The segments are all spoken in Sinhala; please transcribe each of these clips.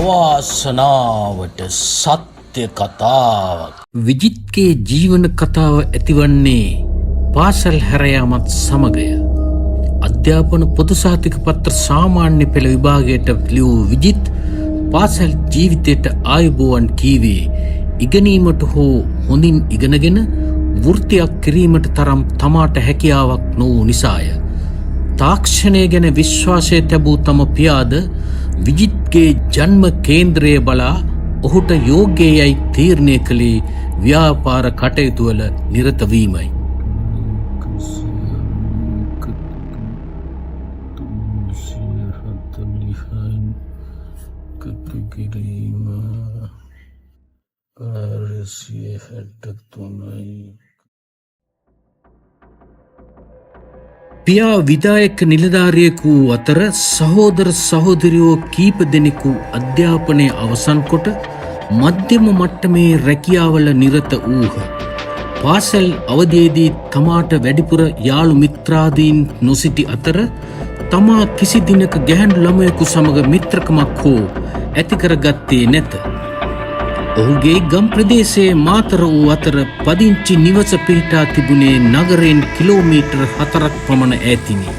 අවාසනාවට සත්‍ය කතාවක්. විජිත්ගේ ජීවන කතාව ඇතිවන්නේ පාසල් හැරයාමත් සමගය. අධ්‍යාපන පොදු සහතික පත්‍ර සාමාන්‍ය පෙළ විභාගයට ලියූ විජිත් පාසල් ජීවිතයට ආයුබෝවන් කීවේ ඉගෙනීමට හෝ හොඳින් ඉගෙනගෙන වෘත්තියක් කිරීමට තරම් තමාට හැකියාවක් නොවූ නිසාය. තාක්ෂණය ගැන විශ්වාසය තැබූ තම පියාද විජිත්ගේ ජන්ම කේන්ද්‍රය බලා ඔහුට යෝග්‍යයයි තීරණය කළේ ව්‍යාපාර කටයුතුවල නිරතවීමයි. පියා විදායක නිලධාරියෙකු අතර සහෝදර සහෝදරියෝ කීප දෙනෙකු අධ්‍යාපනය අවසන් කොට මධ්‍යම මට්ටමේ රැකියාවල නිරත වූහ. පාසල් අවධියේදී තමාට වැඩිපුර යාළු මිත්‍රාදීන් නොසිටි අතර තමා කිසි දිනක ගැහැණු ළමයෙකු සමග මිත්‍රකමක් හෝ ඇතිකරගත්තේ නැත. ඔහුගේ ගම් ප්‍රදේශයේ මාතර වූ අතර පදිංචි නිවස පිහිටා තිබුණේ නගරයෙන් කිලෝමීටර් 4ක් පමණ ඈතිනි.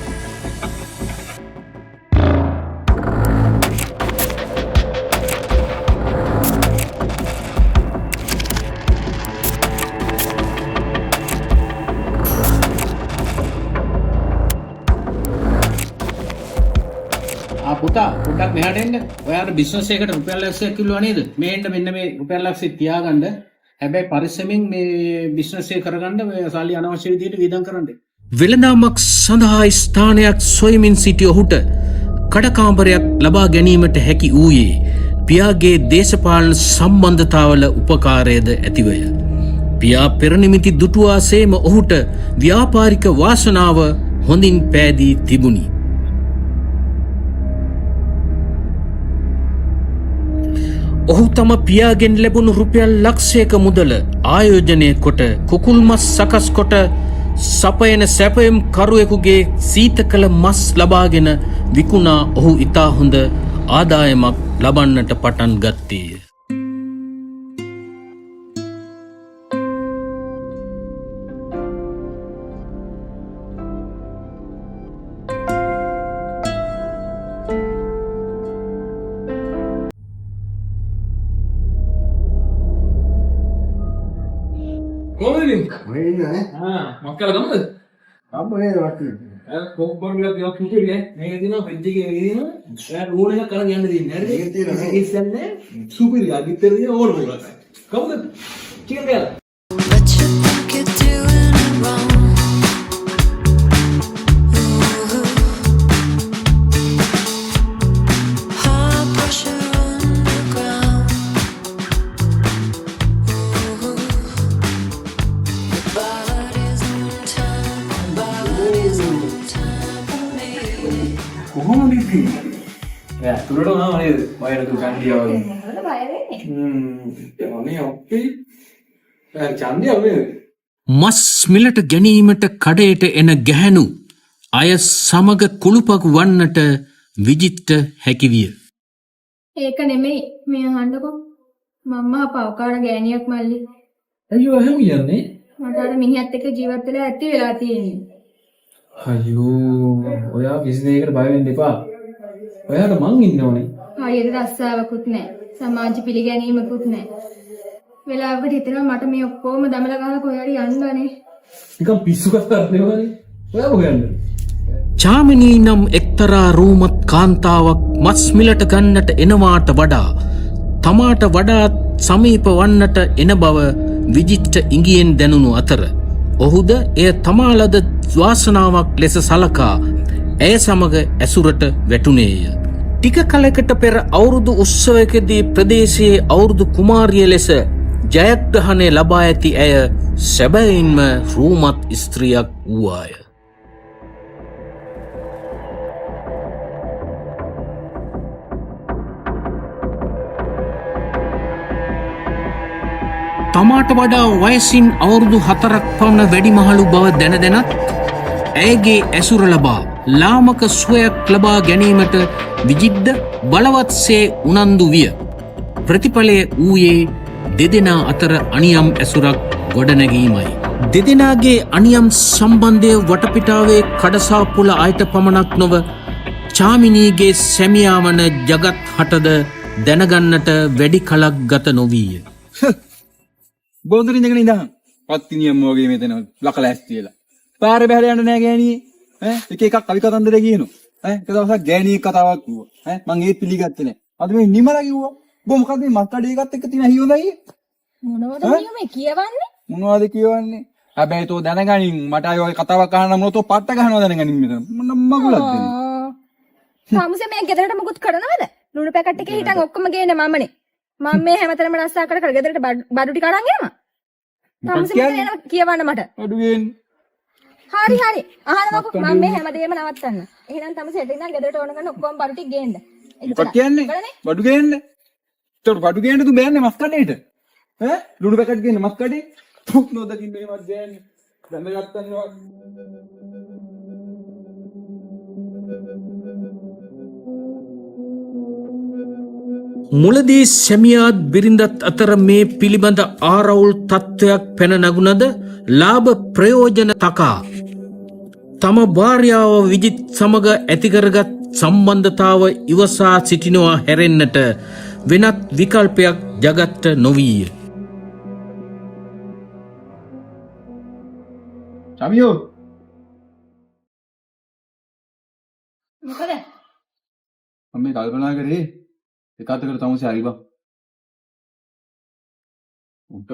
පුතා පොඩ්ඩක් මෙහාට එන්න. ඔයාට බිස්නස් එකකට රුපියල් ලක්ෂයක් කිව්වා නේද? මේ එන්න මෙන්න මේ රුපියල් ලක්ෂය තියාගන්න. හැබැයි පරිස්සමෙන් මේ බිස්නස් එක කරගන්න මේ සල්ලි අනවශ්‍ය විදිහට වියදම් කරන්න. වෙළඳාමක් සඳහා ස්ථානයක් සොයමින් සිටි ඔහුට කඩකාම්බරයක් ලබා ගැනීමට හැකි වූයේ පියාගේ දේශපාලන සම්බන්ධතාවල උපකාරයද ඇතිවය. පියා පෙරනිමිති දුටුවාසේම ඔහුට ව්‍යාපාරික වාසනාව හොඳින් පෑදී තිබුණි. ඔහු තම පියාගෙන් ලැබුණු රුපියල් ලක්ෂයක මුදල ආයෝජනය කොට කුකුල් මස් සකස් කොට සපයන සැපයම් කරුවෙකුගේ සීතකල මස් ලබාගෙන විකුණා ඔහු ඉතා හොඳ ආදායමක් ලබන්නට පටන් ගත්තේය. මක්කල ගමද? අම්මනේ වටේ. කොම්බර්ලා තියා කුටියේ මේක දිනවා ෆ්‍රිජ් එකේ තියෙනවා. එයා රෝල් එකක් කරන් යන්න දෙන්නේ. හරිද? ඒක තියෙනවා. ඒක ඉස්සන්නේ සුපිරි අදිත්තර දින ඕන මොකක්ද? කවුද? චිකන් ගාලා. තුරට නේද වයරතු චන්දියාව චන්දියාව මස් මිලට ගැනීමට කඩයට එන ගැහැණු අය සමග කුළුපක් වන්නට විජිත්ට හැකිවිය. ඒක නෙමෙයි මේ අහන්නකො මම්මා පවකාර ගෑණියක් මල්ලි. අයියෝ එහෙම කියන්නේ මට අර මිනිහත් එක්ක ජීවත් වෙලා ඇති වෙලා තියෙන්නේ. අයියෝ ඔයා කිසි දෙයකට බය වෙන්න එපා. ඔයාට මං ඉන්නෝනේ. හරියට රස්සාවකුත් නැහැ. සමාජ පිළිගැනීමකුත් නැහැ. වෙලාවකට හිතෙනවා මට මේ ඔක්කොම දමලා ගහලා කොහේ හරි යන්නනේ. නිකන් පිස්සු කතාවක් නෙවෙයි. ඔයා මොකද? චාමිනී නම් එක්තරා රූමත් කාන්තාවක් මස් මිලට ගන්නට එනවාට වඩා තමාට වඩා සමීප වන්නට එන බව විජිත්ට ඉංගියෙන් දැනුණු අතර ඔහුද එය තමාලද වාසනාවක් ලෙස සලකා ඇය සමග ඇසුරට වැටුණේය. ටික කලකට පෙර අවුරුදු උත්සවයකදී ප්‍රදේශයේ අවුරුදු කුමාරිය ලෙස ජයග්‍රහණය ලබා ඇති ඇය සැබවින්ම රූමත් ස්ත්‍රියක් වූවාය. තමාට වඩා වයසින් අවුරුදු 4ක් පමණ වැඩිමහලු බව දැන දැනත් ඇයගේ ඇසුර ලබා ලාමක සුවයක් ලබා ගැනීමට විජිද්ද බලවත්සේ උනන්දු විය. ප්‍රතිඵලය වූයේ දෙදෙනා අතර අනියම් ඇසුරක් ගොඩනැගීමයි. දෙදෙනාගේ අනියම් සම්බන්ධය වටපිටාවේ කඩසාපුල අයට පමණක් නොව චාමිනීගේ සැමියා වන ජගත් හටද දැනගන්නට වැඩි කලක් ගත නොවීය. බෝන්දරින් දෙකන ඉඳහන් පත්තිනියම් වගේ මෙතන ලකලා ඇස්තියලා පාරේ බහැලා යන්න නෑ ගෑණියේ ඈ එක එකක් කවි කතන්දර කියනවා ඈ එක දවසක් ගෑණියෙක් කතාවක් කිව්වා ඈ මං ඒත් පිළිගත්තේ නෑ අද මේ නිමලා කිව්වා බෝ මොකද මේ මස්කඩේ එකත් එක්ක තියෙන හියොඳයි මොනවද නියමේ කියවන්නේ? මොනවද කියවන්නේ හැබැයි තෝ දැනගනින් මට අය වගේ කතාවක් අහන්න මොනතෝ පට්ට ගහනවා දැනගනින් මෙතන මොන මගුලක්ද තාමුසේ මේ ගෙදරට මුකුත් කරනවද? ලුණු පැකට් එකේ හිටන් ඔක්කොම ගේන මමනේ. මම මේ හැමතැනම රස්සා කර ගෙදරට බඩු ටික අරන් එනවා. තාමුසේ මෙතන එනවා කියවන්න මට. අඩුවෙන් හරි හරි. අහනකො මම මේ හැමදේම නවත්තන්න. එහෙනම් තාමුසේ හෙට ඉඳන් ගෙදරට ඕන කරන ඔක්කොම බඩු ටික ගේන්න. මොකක් කියන්නේ බඩු ගේන්න ඒතකොට බඩු ගේන්න තු බෑන්නේ මස් කඩේට ඈ ලුණු පැකට් ගේන්න මස් කඩේ පුක් නොදකින් මේවත් ගෑන්නේ දැනගත්තන්නවා මුලදී සැමියාත් බිරිඳත් අතර මේ පිළිබඳ ආරවුල් තත්ත්වයක් පැන නගුණද ලාභ ප්‍රයෝජන තකා තම භාර්යාව විජිත් සමග ඇතිකරගත් සම්බන්ධතාව ඉවසා සිටිනවා හැරෙන්නට වෙනත් විකල්පයක් ජගත්ට නොවීය. චමියෝ මොකද? මම මේ කල්පනා කරේ එක අතකට තමයි හරි බං. උට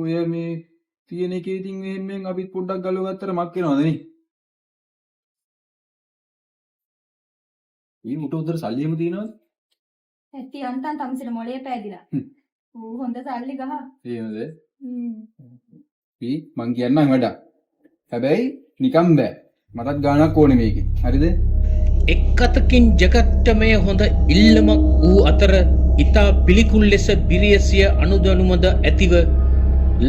ඔය මේ තියෙන එකේ ඉතින් මෙහෙන් අපි පොඩ්ඩක් ගලව ගත්තට මක් වෙනවද නේ? ඊ මුට උදේට සල්ලි එහෙම තියනවද? ඇත්ති අන්තන් තමසිට මොලේ පෑදිලා. ඌ හොඳ සල්ලි ගහ. එහෙමද? මං කියන්නම් වැඩක්. හැබැයි නිකම් බෑ. මටත් ගාණක් ඕනේ මේකේ. හරිද? එක් අතකින් ජගත්ට මේ හොඳ ඉල්ලමක් වූ අතර ඉතා පිළිකුල් ලෙස බිරියසිය අනුදනුමද ඇතිව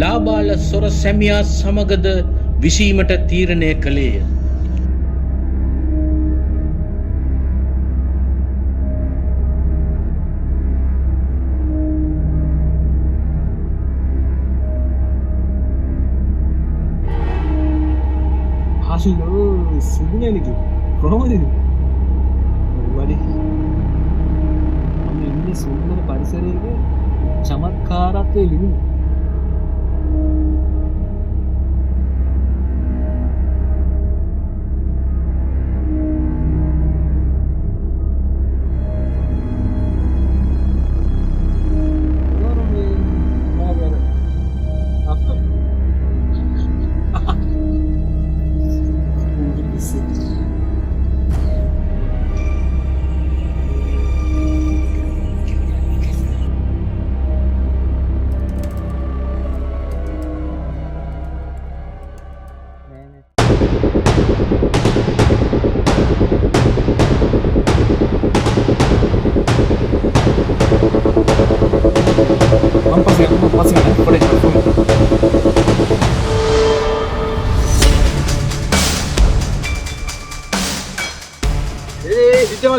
ලාබාල සොර සැමියා සමගද විසීමට තීරණය කළේය. ආශිලෝ සුදුනේනිකි කොහොමද වඩි මම ඉන්නේ සුන්දර පරිසරයක චමත්කාරත්වයේ ලිමින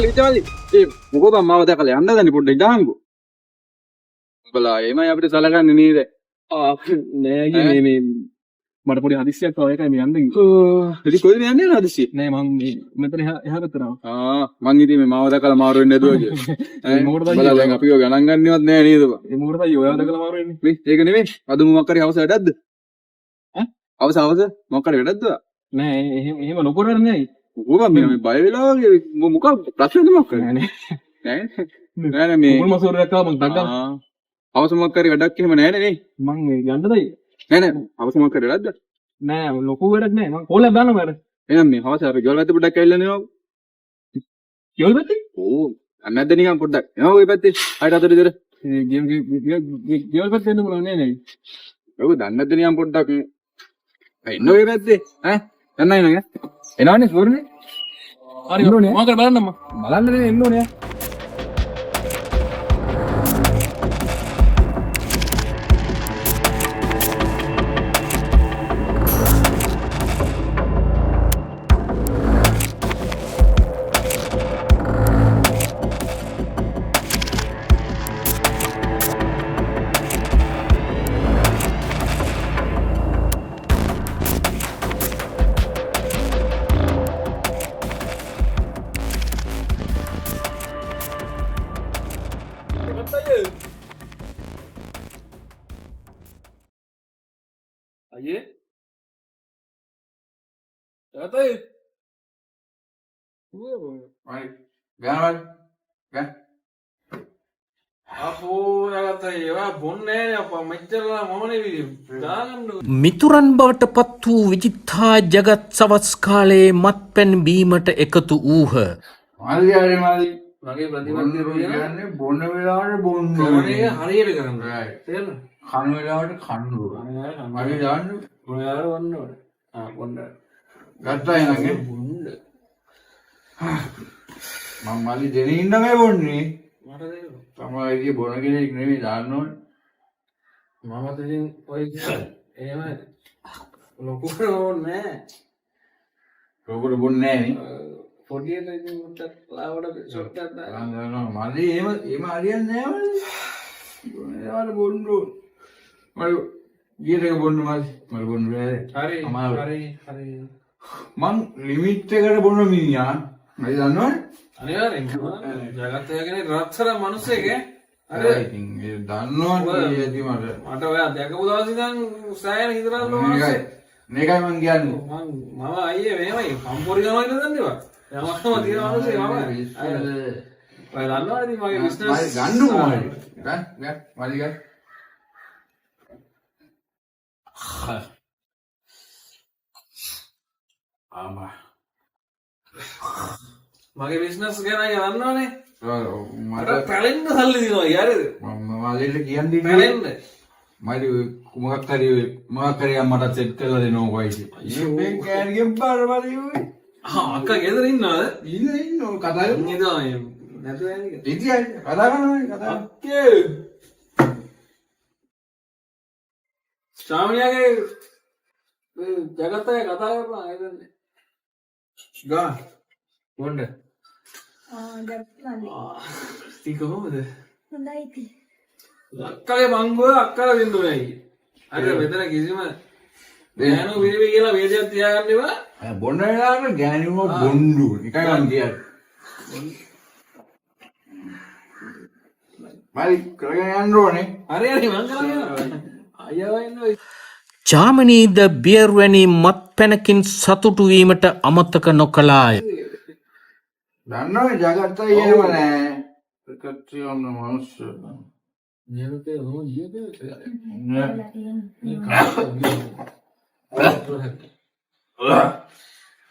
විචාලි ඒ මොකෝ බං මාව දැකලා යන්න දන්නේ පොඩ්ඩක් ඉඳහන්කෝ. උඹලා එමය අපිට සලකන්නේ නේද? නෑ මේ මට පොඩි හදිස්සියක් ආවා ඒකයි මේ යන්නේ. ඉතින් කොහෙද යන්නේ හදිස්සිය? නෑ මං මෙතන එහා පැත්තට ආවා. මං ඉතින් මේ මාව දැකලා මාරු වෙන්නේ නැතුව කිය. උඹලා දැන් අපිව ගණන් ගන්නවත් නෑ නේද බං? ඒ මොකටද අයියෝ ඔයාව දැකලා මාරු වෙන්නේ? මේ ඒක නෙමෙයි. අද මොකක් හරි අවශ්‍ය වැඩක්ද? අවශ්‍ය මොකක් හරි වැඩක්ද? නෑ එහෙම නොකරන්නේ නෑ. ඕවා මේ බය වෙලා වගේ මොකක් ප්‍රශ්නද මොකක් කරන්නේ නෑ මේ මුල් මසෝරයක් ආව මං දග්ගා අවශ්‍ය මොකක් හරි වැඩක් එහෙම නෑනේ නේ මං මේ යන්නද නෑ අවශ්‍ය මොකක් හරි වැඩක්ද නෑ ලොකු වැඩක් නෑ මං කෝලයක් දාන්න බෑ එහෙනම් මේ අවශ්‍ය අපි ගෙවල් පැත්තේ පොඩ්ඩක් ඇවිල්ලා නේ ගෙවල් පැත්තේ ඕ අන්නද්ද නිකන් පොඩ්ඩක් එනවා ඔය පැත්තේ ආයෙත් අතට ඉතර ගෙවල් පැත්තේ එන්න බලන්නේ නෑ ඔය දන්නද්ද නිකන් පොඩ්ඩක් එන්න ඔය පැත්තේ ඈ දන්නයි නේද එනවනේ සූර්යනේ හරි මොකද බලන්නම්ම බලන්න නේ එන්න ඕනේ අතයි මයි ගානවල ගා අපෝ යගත්තයි ඒවා බොන්නේ නෑනේ අප්පා මෙච්චරලා මම නෙවෙයි දාගන්න මිතුරන් බවට පත් වූ විජිත්හා ජගත් සවස් කාලයේ මත්පැන් බීමට එකතු වූහ. මල්ලි හරි මල්ලි මගේ ප්‍රතිපත්තිය කියන්නේ බොන්න වෙලාවට බොන්න කරන එක හරියට කරන්න තේරෙනවද කන වෙලාවට කන්න මල්ලි දාන්න ඔයාලා වන්න ඕනේ බොන්න ගත්තා එනගේ බොන්න මම මල්ලි දෙන ඉන්නමයි බොන්නේ මට දෙන්න තමයි බොන කෙනෙක් නෙවෙයි දාන්න ඕනේ මම දෙලින් ඔය එහෙම ලොකු කරෝනේ රෝගල බොන්නේ නැහැ පොඩියට ඉතින් උටත් ලාවට ෂොට් එකක් දාන්න නේ මල්ලි එහෙම හරියන්නේ නැහැ මල්ලි බොන්නේවට බොන්න මල්ලි ගියට එක බොන්න මල්ලි බොන්න බෑ හරි මං ලිමිට් එකට බොන මිනිහා මම දන්නවනේ අනිවාර්යෙන් ජගත්තය කෙනෙක් රත්සර මිනිස්සෙක් අර ඉතින් ඒ දන්නවනේ ඇති මට ඔයා දැකපු දවස් ඉඳන් සෑයන හිතරල් මේකයි මේකයි මං කියන්නේ මම අයියේ මේමයි සම්පූර්ණ ගමන දන්නේවා යමක්ම තියෙන මිනිස්සේ මම ඔය දන්නවනේ ඉතින් මගේ බිස්නස් මල්ලි ගන්නු මල්ලි මල්ලි ගන්න ආමා මගේ බිස්නස් ගැන අය දන්නවනේ මට මට පැලෙන්න සල්ලි දිනවා යාරද මම මල්ලිට කියන්නේ පැලෙන්න මල්ලි මොකක් හරි මට සෙට් කරලා දෙනවා කොයිද මේ කෑනිගෙන් පාර මල්ලි අක්කා ගෙදර ඉන්නවද ඉන්න කතා කරමු නිදා නැතුව යන්නේ ඉතින් කතා කරනවා අක්කේ ශාමියාගේ ජගත්තය කතා කරනවා ආයෙදන්නේ ගා වොන්න කොහොමද අක්කගේ මංගුව අක්කලා දෙන්න ඕනේ අර මෙතන කිසිම ගෑනු විරිවි කියලා වේදයක් තියාගන්න එපා බොන්න වෙලාවට ගෑනිම බොන්ඩු එකයි මං කියන්නේ මල්ලි කරගෙන යන්න ඕනේ හරි මං කරගෙන අයියා ඉන්නවා ජාමනීද බියර් වැනි මත්පැනකින් සතුටු වීමට අමතක නොකළාය. දන්නවනේ ජගත්තා එහෙම නෑ කට්ටිය ඔන්න මනුස්ස නියමතේ හොම ඊයේද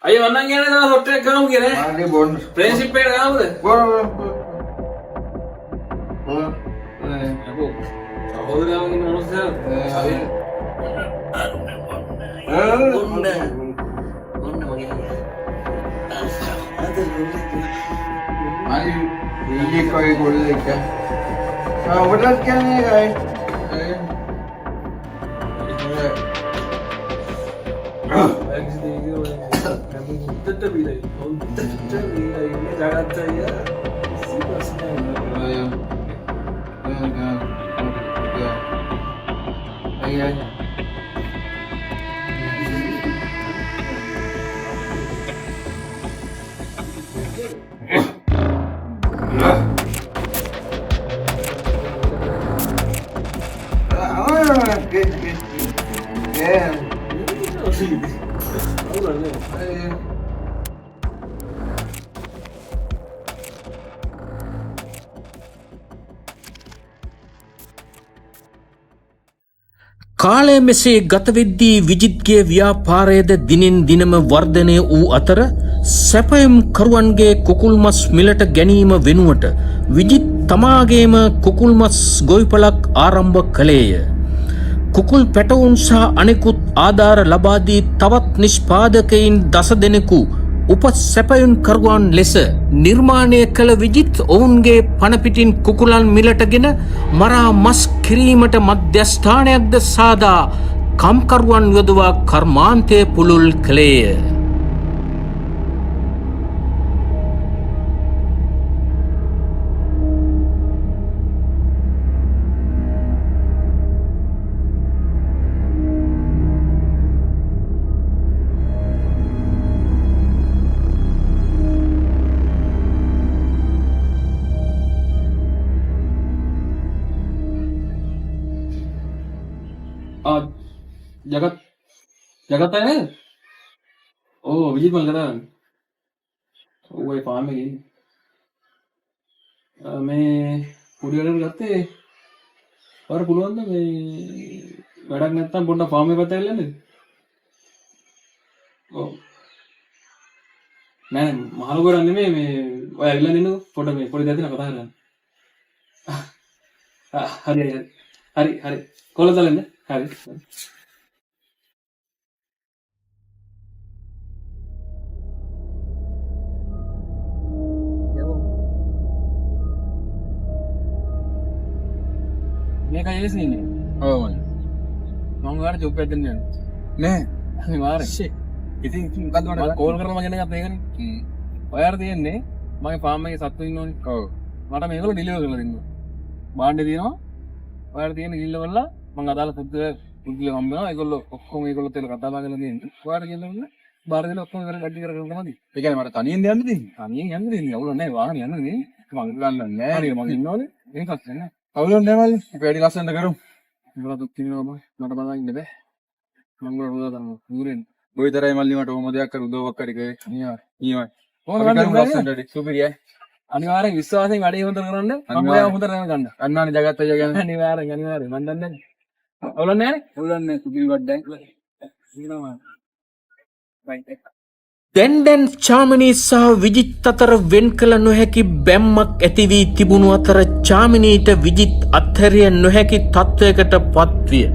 අයියා වන්නන් කියන්නේ තව හොට් එකක් ගමු කියන්නේ මල්ලි බොන්න ෆ්‍රෙන්ඩ්ෂිප් එකට ගමුද බොන්න අපෝ සහෝදරයන්ගේ මොනවද මල්ලි ඊයේ කොයි කොල්ලෙක් ඔබටත් කියන්නේ ගයි හොද්දට බීලයි ජගත්තය කාලය මෙසේ ගතවෙද්දී විජිත්ගේ ව්‍යාපාරයද දිනෙන් දිනම වර්ධනය වූ අතර සැපයම් කරුවන්ගේ කුකුල්මස් මිලට ගැනීම වෙනුවට විජිත් තමාගේම කුකුල්මස් ගොවිපලක් ආරම්භ කළේය. කුකුල් පැටවුන් සහ අනෙකුත් ආධාර ලබාදී තවත් නිෂ්පාදකයින් දස දෙනෙකු උප සැපයුන් කරුවන් ලෙස නිර්මාණය කළ විජිත් ඔවුන්ගේ පණපිටින් කුකුලන් මිලටගෙන මරා මස් කිරීමට මධ්‍යස්ථානයක්ද සාදා කම්කරුවන් යොදවා කර්මාන්තය පුළුල් කළේය. ජගත්තය නේද? ඕ විජිත් මං කතා කරන්නේ. ඔය ෆාම් එකේ ඉන්නේ. මේ පොඩි වැඩක් ගත්තේ. ඔයාලා පුළුවන්ද මේ වැඩක් නැත්තම් පොඩ්ඩක් ෆාම් එක පැත්තට ඇවිල්ලා ඔව්. නෑ මහලු ගොඩක් නෙමෙයි මේ ඔය ඇවිල්ලා ඉන්නකෝ පොඩ මේ පොඩි දෙයක් කතා කරන්න. හරි කොල්ල දාලන්න. හරි. මේක එලෙසිනේ. ඔව් මම. මම ගාන ජොබ් එකක් දෙන්න යනවා. නෑ. මේ වාරේ. ෂේ. ඉතින් මොකද්ද මම වඩා කෝල් කරලා මම ගෙනගත්ත ඒකනේ. ඔයාලා තියෙන්නේ මගේ ෆාම් එකේ සත්තු ඉන්නෝනේ. ඔව්. මට මේගොල්ලෝ ඩිලිවර් කරලා දෙන්න. බාණ්ඩේ තියෙනවා. ඔයාලා තියෙන ගිල්ල වල මම අදාළ පුදුල හම්බ වෙනවා. ඒගොල්ලෝ ඔක්කොම ඒගොල්ලෝ තේල කතා බහ කරලා දෙන්නේ. ඔයාලා කියන්න බාර දෙන ඔක්කොම ඉවර ගඩි කරගෙන තමයි. ඒ කියන්නේ මට තනියෙන් යන්න දෙන්නේ. තනියෙන් යන්න දෙන්නේ. අවුල නැහැ වාහනේ යන්න දෙන්නේ. මං ගන්න නෑ. හරි මම ඉන්නෝනේ. ඒකත් නෑ. අවුලක් නෑ මල්ලි. අපි වැඩි ලස්සනට කරමු. ඒගොල්ලෝ දුක් විඳිනවා බං. මට බලන්න ඉන්න බෑ. මම ගොඩ උදා තමයි. ඌරෙන්. ඔයතරයි මල්ලි මට ඕම දෙයක් කර උදව්වක් හරි කරේ. අනිවාර්යයෙන්. අපි කරමු ලස්සනට. සුපිරියයි. අනිවාර්යෙන් විශ්වාසයෙන් වැඩේ හොඳ කරන්න. මම ඔයාව හොඳට ගන්න. අන්නානේ ජගත් අයියා කියන්නේ. අනිවාර්යෙන් මම දන්නේ නැහැ. අවුලක් නැහැ නේ? අවුලක් නෑ සුපිරි වඩ්ඩයි. ඉන්නවා. බයි. දැන් චාමිනී සහ විජිත් අතර වෙන් කළ නොහැකි බැම්මක් ඇති වී තිබුණු අතර චාමිනීට විජිත් අත්හැරිය නොහැකි තත්වයකට පත්විය.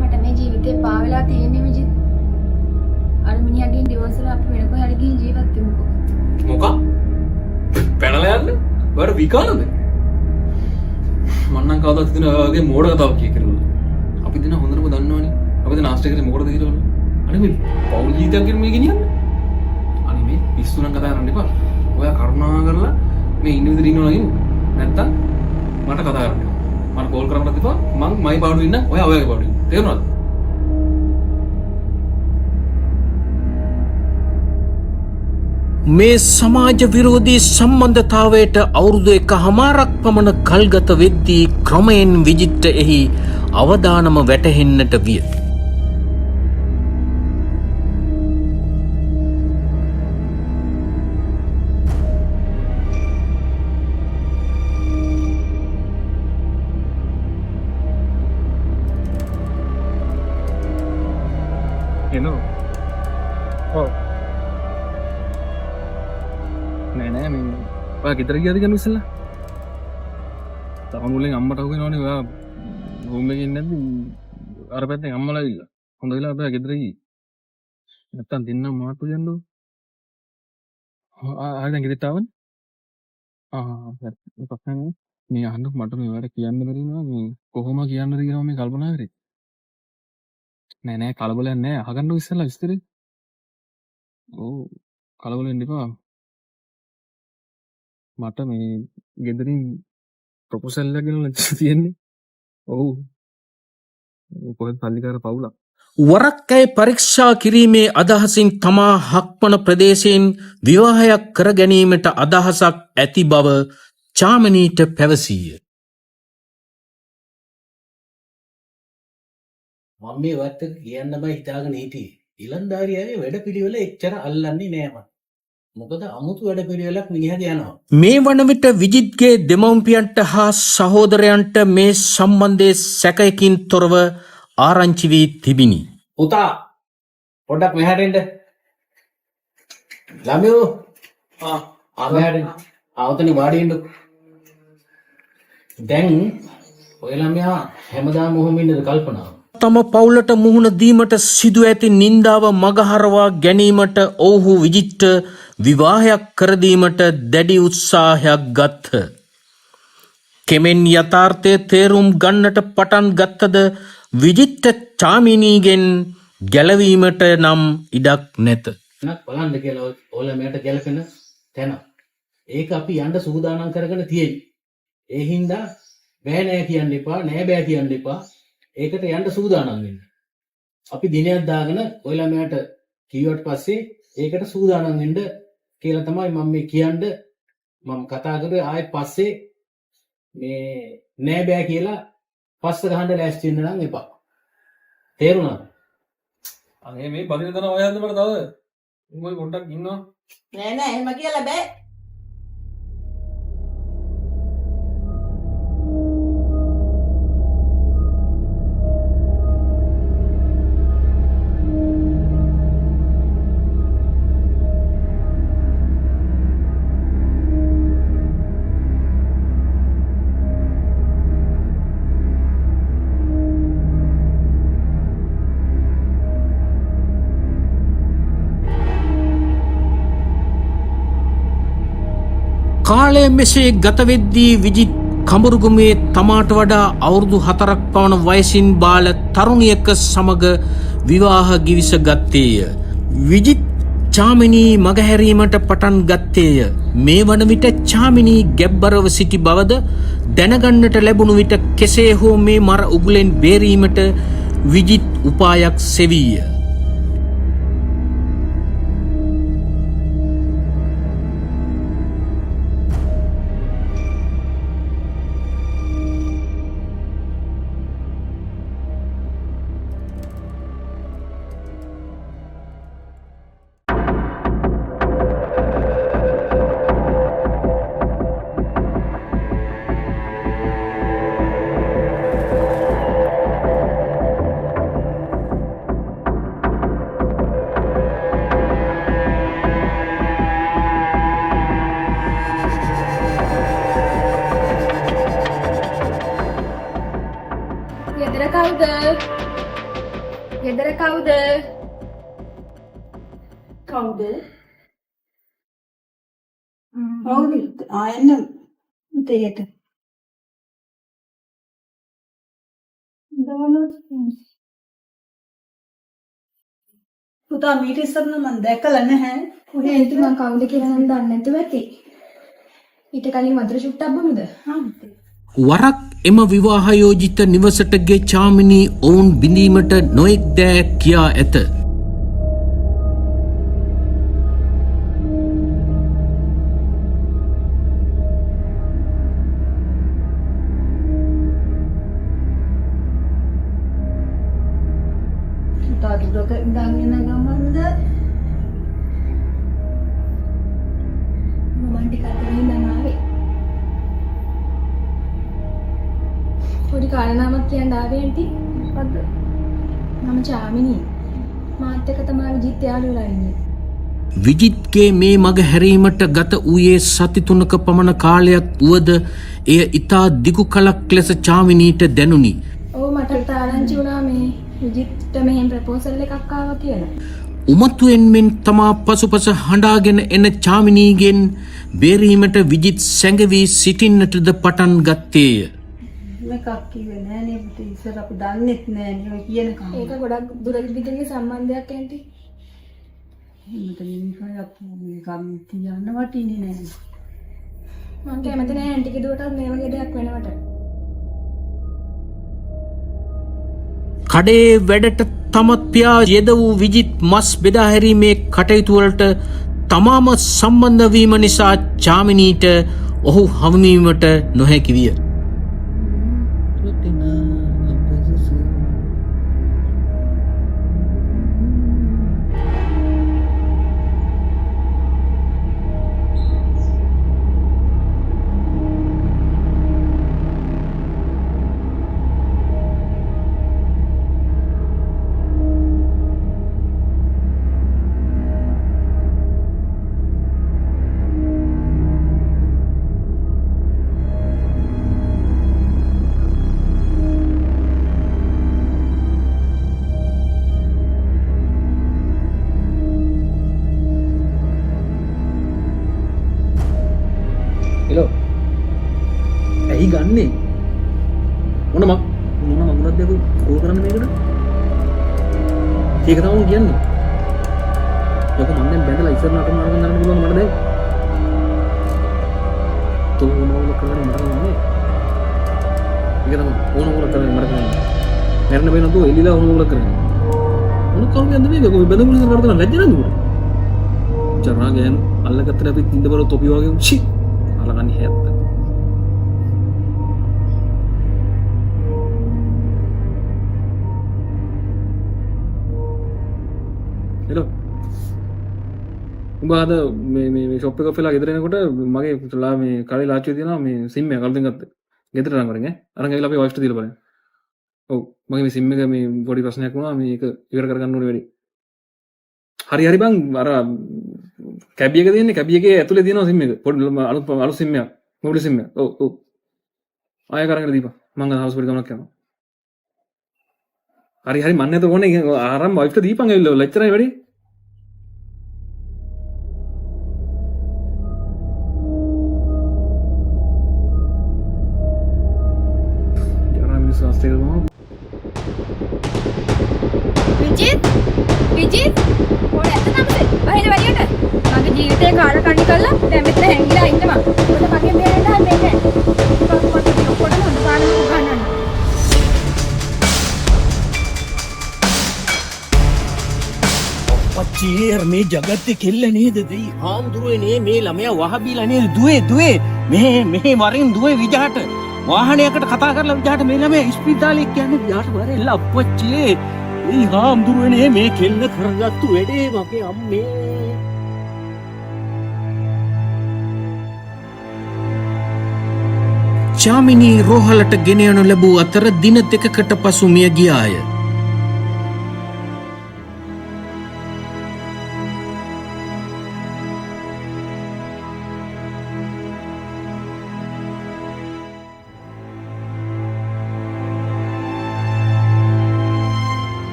මට මේ ජීවිතේ පාවෙලා තියෙන්නේ විජිත්. අර මිනිහගෙන් ඩිවෝර්ස් කරලා අපි වෙන කොහේ හරි ගිහින් ජීවත් වෙමුකෝ. මොකක්? පැනලා යන්න? ඔයාලා විකාරද? මම නම් කවදාවත් හිතන ඔයගේ මෝඩ කතාවක් කියලා. අපි දින හොඳටම දන්නවනේ. අපි දින ආස්ට් එකේ මොකටද කියලා. අනේ මේ පෞල් ජීවිතයක් කියන මේ ගෙනියන්නේ. අනේ මේ පිස්සු නම් කතා කරන්න එපා. ඔයා කරුණා කරලා මේ ඉන්න විදිහට ඉන්නවනම් ඉන්න. නැත්තම් මට කතා කරන්න. මට කෝල් කරන්නත් එපා. මං මයි පාඩුවේ ඉන්න. ඔයා ඔයාගේ පාඩුවේ. තේරුණාද? මේ සමාජ විරෝධී සම්බන්ධතාවයට අවුරුදු 1.5ක් පමණ කල්ගත වෙද්දී ක්‍රමයෙන් විජිත්ට එහි අවදානම වැටහෙන්නට විය. එනෝ. ඔව්. නෑ මේ ඔයා ගෙදර ගියාද කියන ඉස්සෙල්ලා? තාම මුලින් අම්මට අහුවෙනවනේ ඔයා රූම් එකේ ඉන්නේ නැද්ද? අර පැත්තෙන් අම්මලා ඇවිල්ලා. හොඳ වෙලා ඔයා ගෙදර ගියේ. නැත්තම් දෙන්නම් මාතු යන්නෝ. ආයෙ දැන් ගෙදරට ආවනේ. හරි. මොකක් නැහැ. මේ අහන්න මට මේ වර කියන්න බැරි නෝ මේ කොහොම කියන්නද කියනවා මේ කල්පනා කරේ. නෑ කලබලයක් නෑ අහගන්න ඉස්සෙල්ලා විස්තරේ. ඔව් කලබල වෙන්න එපා. මට මේ ගෙදරින් ප්‍රොපෝසල් එකක් ගෙනල්ලා තියෙන්නේ. ඔව්. කොහෙද පල්ලිකාර පවුලක්. වරක් ඇය පරීක්ෂා කිරීමේ අදහසින් තමා හක්මන ප්‍රදේශයෙන් විවාහයක් කර ගැනීමට අදහසක් ඇති බව චාමිනීට පැවසීය. මම මේ වත් එක කියන්න බෑ හිතාගෙන හිටියේ. ඊලන්දාරියාගේ වැඩපිළිවෙල එච්චර අල්ලන්නේ නෑ මම. මොකද අමුතු වැඩපිළිවෙලක් මිනිහට යනවා. මේ වන විට විජිත්ගේ දෙමව්පියන්ට හා සහෝදරයන්ට මේ සම්බන්ධයේ සැකයකින් තොරව ආරංචි වී තිබිණි. පුතා පොඩ්ඩක් මෙහාට එන්න. ළමයෝ මෙහාට එන්න. ආවතනි වාඩි වෙන්න. දැන් ඔය ළමයා හැමදාම ඔහොම ඉන්නද කල්පනාව? තම පවුලට මුහුණ දීමට සිදු ඇති නින්දාව මගහරවා ගැනීමට ඔවුහු විජිත්ට විවාහයක් කර දීමට දැඩි උත්සාහයක් ගත්හ. කෙමෙන් යථාර්ථය තේරුම් ගන්නට පටන් ගත්තද විජිත්ට චාමිනීගෙන් ගැලවීමට නම් ඉඩක් නැත. බලන්න කියලා ඔයාලා මෙයට ගැලපෙන තැන. ඒක අපි යන්න සූදානම් කරගෙන තියෙයි. ඒ හින්දා බෑ නෑ කියන්න එපා, නෑ බෑ කියන්න එපා. ඒකට යන්න සූදානම් වෙන්න. අපි දිනයක් දාගෙන ඔයාලා මෙයට කීවට පස්සේ ඒකට සූදානම් වෙන්න කියලා තමයි මම මේ කියන්නේ. මම කතා කරේ ආයෙත් පස්සේ මේ නෑ බෑ කියලා පස්ස ගහන්න ලෑස්ති වෙන්න නම් එපා. තේරුණාද? අනේ මේ බදින දන ඔය හන්ද මට තව උඹ පොඩ්ඩක් ඉන්නවා. නෑ නෑ එහෙම කියලා බෑ. කාලය මෙසේ ගතවෙද්දී විජිත් කඹුරුගුමේ තමාට වඩා අවුරුදු 4ක් පවන වයසින් බාල තරුණියක සමග විවාහ ගිවිස ගත්තේය. විජිත් චාමිනී මගහැරීමට පටන් ගත්තේය. මේ වන විට චාමිනී ගැබ්බරව සිටි බවද දැනගන්නට ලැබුණු විට කෙසේ හෝ මේ මර උගුලෙන් බේරීමට විජිත් උපායක් සෙවීය. ගෙදර කවුද? ගෙදර කවුද? කවුද? කවුද? ආයෙන්න මුතේට. පුතා මීට ඉස්සරන මම දැකලා නැහැ. කොහේ ඉති මං කවුද කියලා නම් දන්නේ නැතුව ඇති. ඊට කලින් වතුර චුට්ටක් බොමුද? වරක් එම විවාහයෝජිත නිවසට ගේ චාමිනී ඔවුන් බිඳීමට නොයෙක් දෑ කියා ඇත. පුතා දුරක ඉඳන් එන ගමන්ද මම ටිකක් දෙන්න ආවේ. පොඩි කාරණාවක් කියන්න ආවේ ඇන්ටි. මොකද්ද? මම චාමිනී. මාත් එක්ක තමයි විජිත් යාළුවලා ඉන්නේ. විජිත්ගේ මේ මග හැරීමට ගත වූයේ සති 3ක පමණ කාලයක් වුවද එය ඉතා දිගු කලක් ලෙස චාමිනීට දැනුනි. ඔව් මට ආරංචි වුණා මේ විජිත්ට මෙහෙම ප්‍රපෝසල් එකක් ආවා කියලා. උමතුවෙන් මෙන් තමා පසුපස හඬාගෙන එන චාමිනීගෙන් බේරීමට විජිත් සැඟවී සිටින්නටද පටන් ගත්තේය. මේකක් කිව්වේ නෑ නේ පුතේ ඉස්සර අපි දන්නෙත් නෑ නේ ඔය කියන කම. ඒක ගොඩක් දුර දිගගේ සම්බන්ධයක් ඇන්ටි. මට නිකයක් මේ කම් තියන්න වටින්නේ නෑ. මං කැමති නෑ ඇන්ටිගේ දුවටත් මේ වගේ දෙයක් වෙනවට. කඩේ වැඩට තමත් පියා යෙද වූ විජිත් මස් බෙදා හැරීමේ කටයුතු වලට තමාම සම්බන්ධ වීම නිසා චාමිනීට ඔහු හමුවීමට නොහැකි විය. එලෝ ඇයි ගන්නේ මොන මගුලක් දෙක කෝල් කරන්න මේකට ඒක තමයි කියන්නේ යකෝ මම දැන් බැඳලා ඉස්සර නටන මාර්ගෙන් දාන්න පුළුවන් මට දැන් තෝ මොනවද කරන්නේ මට නෑ ඒක තමයි ඕනෝගල කරන්නේ මට නෑ මරන්න බෑ නෝ එලිලා ඕනෝගල කරන්නේ මොන කවුද යන්නේ මේක කොයි බඳුන් වලින් කරලා ලැජ්ජ නැද්ද උඹට චරා ගෑන අල්ලගත්තට අපි ඉඳ බල තොපි වගේ උච්චි අල්ලගන්නේ හැත්ත හෙලෝ බාද මේ ෂොප් එක ෆෙලා ගෙදර එනකොට මගේ පුතලා මේ කඩේ ලාච්චුවේ තියෙනවා මේ සිම් එක අලුතෙන් ගත්ත. ගෙදර නම් කරගෙන අරන් ගිහලා අපි වයිෆ්ට දීලා බලන්න. ඔව් මගේ මේ සිම් එක මේ පොඩි ප්‍රශ්නයක් වුණා මේක ඉවර කරගන්න ඕනේ වැඩි. හරි බං අර කැබි එක තියෙන්නේ කැබි එකේ ඇතුලේ තියෙනවා සිම් එක. පොඩි අලුත් සිම් එකක්. මොබිල් සිම් එක. ඔව්. ආයෙ කරගෙන දීපන්. මං හවුස් පිට ගමනක් යනවා. හරි මන්නේ නැත ඕනේ ආරම් වයිෆ්ට දීපන් ඇවිල්ලා ලැච්චරයි වැඩි. විජිත් පොඩ ඇත්ත තමයි බහිර වැඩියට මගේ ජීවිතේ කාඩ කණි කරලා දැන් මෙතන හැංගිලා ඉන්නවා මොකද මගේ මෙහෙට හම්බෙන්නේ නැහැ මම ඔක්කොටම හොඳ පානම උගන්නන්න පච්චියර් මේ ජගත්තේ කෙල්ල නේද දෙයි හාමුදුරුවනේ මේ ළමයා වහබීලා නේද දුවේ මෙහෙ වරින් දුවේ විජහට වාහනයකට කතා කරලා විජහට මේ ළමයා ඉස්පිරිතාලේ කියන්නේ විජහට වරෙල්ල අප්පච්චියේ මේ හාමුදුරුවනේ මේ කෙල්ල කරගත්තු වැඩේ මගේ අම්මේ චාමිනී රෝහලට ගෙන යනු ලැබූ අතර දින දෙකකට පසු මිය ගියාය.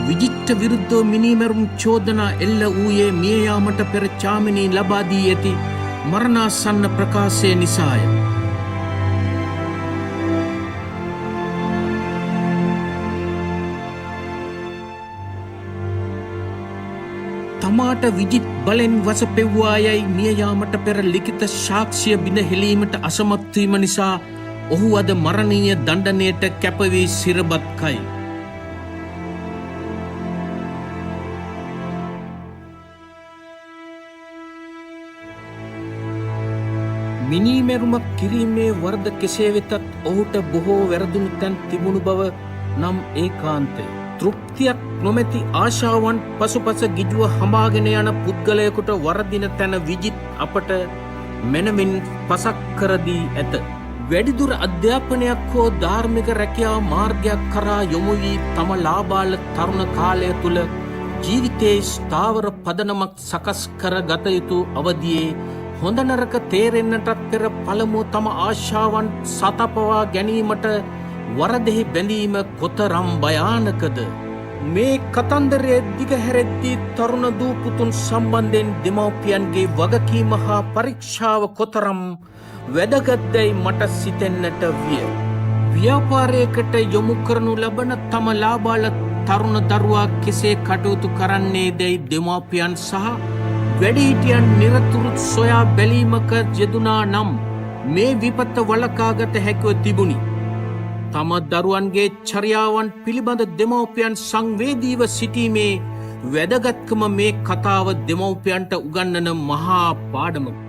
විජිත්ට විරුද්ධව මිනීමැරුම් චෝදනා එල්ල වූයේ මිය යාමට පෙර චාමිනී ලබා දී ඇති මරණාසන්න ප්‍රකාශය නිසාය. තමාට විජිත් බලෙන් වසපෙව්වා යයි මිය යාමට පෙර ලිඛිත සාක්ෂිය බිඳ හෙළීමට අසමත් වීම නිසා ඔහු අද මරණීය දණ්ඩනයට කැප වී සිරබත් කයි. මිනීමැරුමක් කිරීමේ වරද කෙසේ වෙතත් ඔහුට බොහෝ වැරදුණු තැන් තිබුණු බව නම් ඒකාන්තය. තෘප්තියක් නොමැති ආශාවන් පසුපස ගිජුව හමාගෙන යන පුද්ගලයෙකුට වරදින තැන විජිත් අපට මැනවින් පසක් කරදී ඇත. වැඩිදුර අධ්‍යාපනයක් හෝ ධාර්මික රැකියාව මාර්ගයක් කරා යොමු වී තම ලාබාල තරුණ කාලය තුළ ජීවිතයේ ස්ථාවර පදනමක් සකස් කර ගත යුතු අවදියේ හොඳ නරක තේරෙන්නටත් පෙර පළමුව තම ආශාවන් සතපවා ගැනීමට වරදෙහි බැඳීම කොතරම් භයානකද. මේ කතන්දරයේ දිගහැරෙද්දී තරුණ දූ පුතුන් සම්බන්ධයෙන් දෙමව්පියන්ගේ වගකීම හා පරීක්ෂාව කොතරම් වැදගත්දැයි මට සිතෙන්නට විය. ව්‍යාපාරයකට යොමු කරනු ලබන තම ලාබාල තරුණ දරුවා කෙසේ කටයුතු කරන්නේ දැයි දෙමව්පියන් සහ වැඩිහිටියන් නිරතුරුව සොයා බැලීමක යෙදුනා නම් මේ විපත වළකාගත හැකිව තිබුණි. තම දරුවන්ගේ චර්යාවන් පිළිබඳ දෙමව්පියන් සංවේදීව සිටීමේ වැදගත්කම මේ කතාව දෙමව්පියන්ට උගන්වන මහා පාඩමක්.